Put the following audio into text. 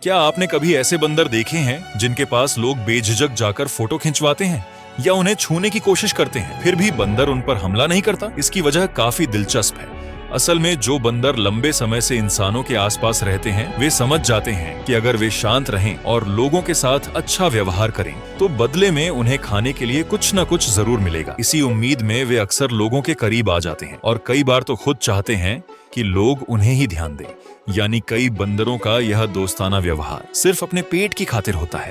क्या आपने कभी ऐसे बंदर देखे हैं जिनके पास लोग बेझिझक जाकर फोटो खिंचवाते हैं या उन्हें छूने की कोशिश करते हैं, फिर भी बंदर उन पर हमला नहीं करता? इसकी वजह काफी दिलचस्प है। असल में जो बंदर लंबे समय से इंसानों के आसपास रहते हैं, वे समझ जाते हैं कि अगर वे शांत रहें और लोगों के साथ अच्छा व्यवहार करें, तो बदले में उन्हें खाने के लिए कुछ न कुछ जरूर मिलेगा। इसी उम्मीद में वे अक्सर लोगों के करीब आ जाते हैं और कई बार तो खुद चाहते हैं कि लोग उन्हें ही ध्यान दें। यानी कई बंदरों का यह दोस्ताना व्यवहार सिर्फ अपने पेट की खातिर होता है।